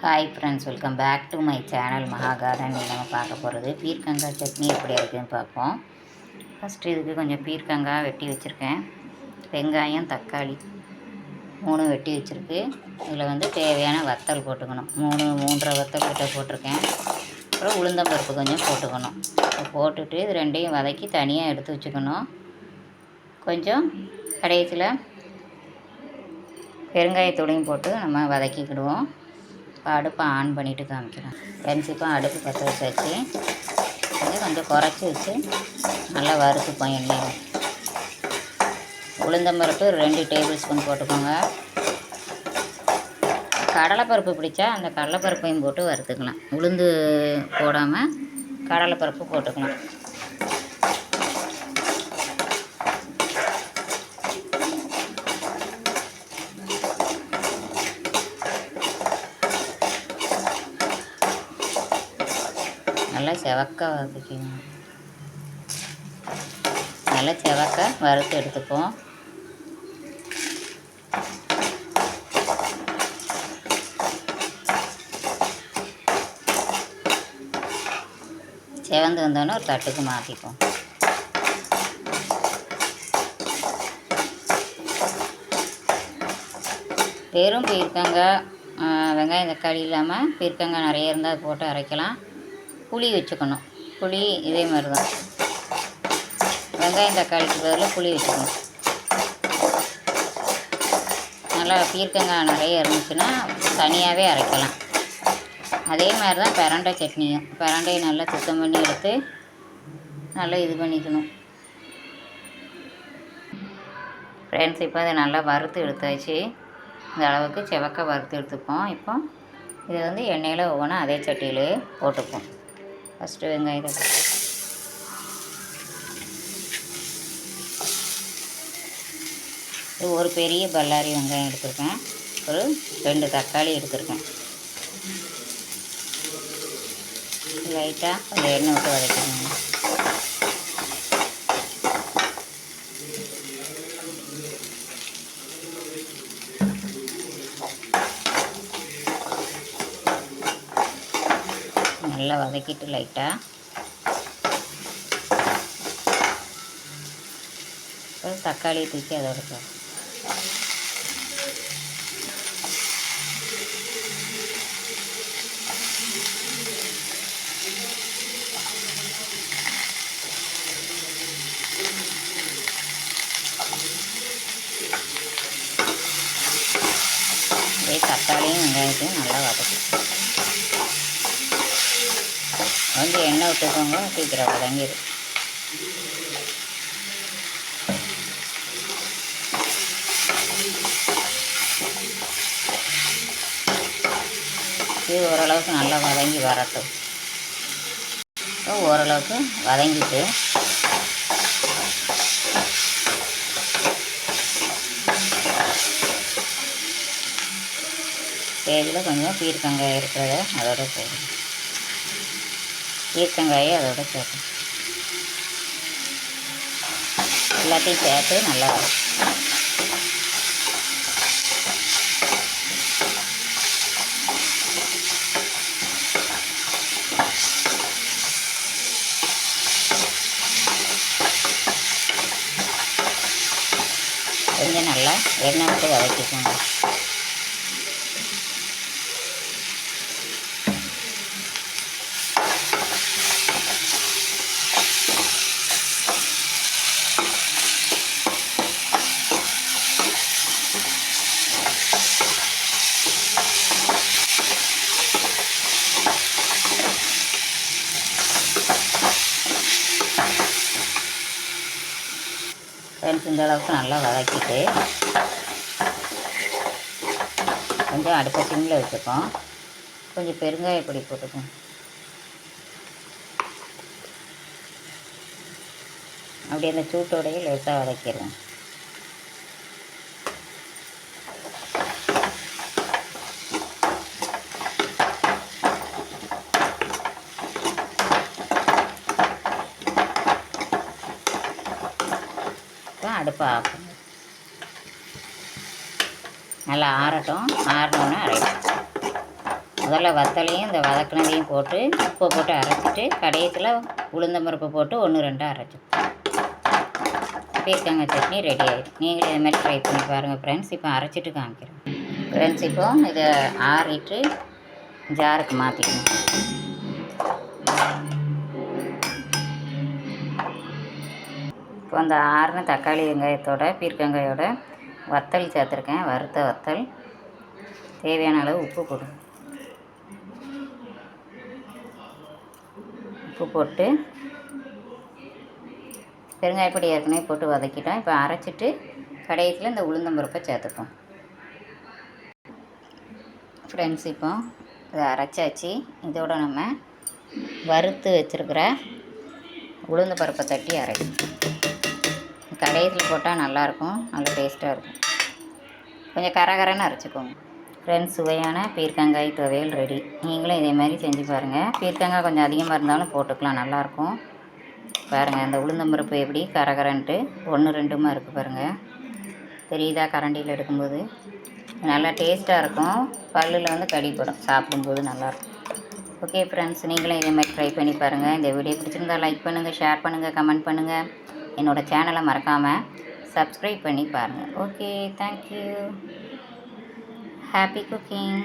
Hi friends, welcome back to my channel Maha garden. நம்ம பார்க்க போகிறது பீர்க்கங்காய் சட்னி எப்படி இருக்குதுன்னு பார்ப்போம். ஃபஸ்ட்டு இதுக்கு கொஞ்சம் பீர்க்கங்காய் வெட்டி வச்சுருக்கேன். வெங்காயம், தக்காளி 3 வெட்டி வச்சுருக்கு. இதில் தேவையான வத்தல் போட்டுக்கணும். 3.5 வத்தல் கிட்ட போட்டிருக்கேன். அப்புறம் உளுந்தம்பருப்பு கொஞ்சம் போட்டுக்கணும். போட்டுட்டு இது ரெண்டையும் வதக்கி தனியாக எடுத்து வச்சுக்கணும். கொஞ்சம் கடைசியில் பெருங்காயத்தூளையும் போட்டு நம்ம வதக்கிக்கிடுவோம். இப்போ அடுப்பை ஆன் பண்ணிவிட்டு காமிக்கிறேன். ஃப்ரெண்ட்ஸ், இப்போ அடுப்பு பற்ற வச்சாச்சு. கொஞ்சம் குறைச்சி வச்சு நல்லா வறுத்துப்போம் எண்ணெயில். உளுந்தம்பருப்பு 2 டேபிள் ஸ்பூன் போட்டுக்கோங்க. கடலைப்பருப்பு பிடிச்சா அந்த கடலைப்பருப்பையும் போட்டு வறுத்துக்கலாம். உளுந்து போடாமல் கடலைப்பருப்பு போட்டுக்கலாம். நல்லா செவக்க வதக்கிக்கணும். நல்லா செவக்க வறுத்து எடுத்துப்போம். செவந்து வந்தோன்னே ஒரு தட்டுக்கு மாற்றிப்போம். வெறும் பீர்க்கங்காய், வெங்காயம், தக்காளி இல்லாமல் பீர்க்கங்காய் நிறைய இருந்தால் போட்டு அரைக்கலாம். புளி வச்சுக்கணும். புளி இதே மாதிரி தான். வெங்காயம், தக்காளிக்கு பதிலாக புளி வச்சுக்கணும். நல்லா பீர்க்கங்காய் நிறைய இருந்துச்சுன்னா தனியாகவே அரைக்கலாம். அதே மாதிரி தான் பிரண்டை சட்னியும். பிரண்டையை நல்லா சுத்தம் பண்ணி எடுத்து நல்லா இது பண்ணிக்கணும். ஃப்ரெண்ட்ஸ், இப்போ அதை நல்லா வறுத்து எடுத்தாச்சு. இந்த அளவுக்கு செவக்க வறுத்து எடுத்துப்போம். இப்போ இதை எண்ணெயில் ஒவ்வொன்றா அதே சட்டியில் போட்டுப்போம். ஃபஸ்ட்டு வெங்காயம், ஒரு பெரிய பல்லாரி வெங்காயம் எடுத்துருக்கேன். ஒரு 2 தக்காளி எடுத்துருக்கேன். லைட்டாக கொஞ்சம் எண்ணெய் விட்டு வதக்கிக்கணும். நல்லா வதக்கிட்டு லைட்டாக தக்காளியை தூக்கி அதோட தக்காளியும் வெங்காயத்தையும் நல்லா வதக்கி எண்ணெய் விட்டுக்கோங்க. சீக்கிரம் வதங்கிடும். இது ஓரளவுக்கு நல்லா வதங்கி வரட்டும். ஓரளவுக்கு வதங்கிட்டு இதில் கொஞ்சம் பீர்க்கங்காய் இருக்கிறத அதோட போடும். பீர்க்கங்காயை அதோட சேர்த்து எல்லாத்தையும் சேர்த்து நல்லா கொஞ்சம் நல்லா எண்ணெய் விட்டு வதக்கிக்கோங்க. இந்த அளவுக்கு நல்லா வதக்கிட்டு கொஞ்சம் அடுப்பை சிம்மில் வச்சுப்போம். கொஞ்சம் பெருங்காயப்பொடி போட்டுப்போம். அப்படி அந்த சூட்டோடையே லேசாக வதக்கிடுவோம். அடுப்பை ஆஃப் பண்ணு. நல்லா ஆறட்டும். ஆறினோன்னே அரைக்கும். முதல்ல வத்தலையும் இந்த வதக்கினதையும் போட்டு உப்பை போட்டு அரைச்சிட்டு கடைசியில் உளுந்தம்பருப்பு போட்டு 1-2 அரைச்சி பீர்க்கங்காய் சட்னி ரெடி ஆகிடும். நீங்களும் இது மாதிரி ட்ரை பண்ணி பாருங்கள் ஃப்ரெண்ட்ஸ். இப்போ அரைச்சிட்டு காமிக்கிறேன் ஃப்ரெண்ட்ஸ். இப்போ இதை ஆறிட்டு ஜாருக்கு மாற்றிக்கணும். இப்போ அந்த ஆறின தக்காளி வெங்காயத்தோட பீர்க்கங்காயோட வத்தல் சேர்த்துருக்கேன், வறுத்த வத்தல். தேவையான அளவு உப்பு போடும். உப்பு போட்டு பெருங்காயப்பொடி ஏற்கனவே போட்டு வதக்கிட்டோம். இப்போ அரைச்சிட்டு கடைசியில் இந்த உளுந்தம்பருப்பை சேர்த்துப்போம் ஃப்ரெண்ட்ஸ். இப்போ இதை அரைச்சாச்சு. இதோட நம்ம வறுத்து வச்சுருக்கிற உளுந்து பருப்பை தட்டி அரைக்கும். கடைசியில் போட்டால் நல்லாயிருக்கும், நல்ல டேஸ்ட்டாக இருக்கும். கொஞ்சம் கரகரன்னு அரைச்சிக்கோங்க ஃப்ரெண்ட்ஸ். சுவையான பீர்க்கங்காய் துவையல் ரெடி. நீங்களும் இதே மாதிரி செஞ்சு பாருங்கள். பீர்க்கங்காய் கொஞ்சம் அதிகமாக இருந்தாலும் போட்டுக்கலாம், நல்லாயிருக்கும். பாருங்கள் அந்த உளுந்தம்பருப்பு எப்படி கரகரன்ட்டு 1-2 இருக்குது பாருங்கள். தெரியுதா? கரண்டியில் எடுக்கும்போது நல்லா டேஸ்ட்டாக இருக்கும். பல்லில் வந்து கடிப்படும், சாப்பிடும்போது நல்லாயிருக்கும். ஓகே ஃப்ரெண்ட்ஸ், நீங்களும் இதே மாதிரி ட்ரை பண்ணி பாருங்கள். இந்த வீடியோ பிடிச்சிருந்தால் லைக் பண்ணுங்கள், ஷேர் பண்ணுங்கள், கமெண்ட் பண்ணுங்கள். என்னோடய சேனலை மறக்காமல் சப்ஸ்கிரைப் பண்ணி பாருங்கள். Okay, thank you. Happy cooking.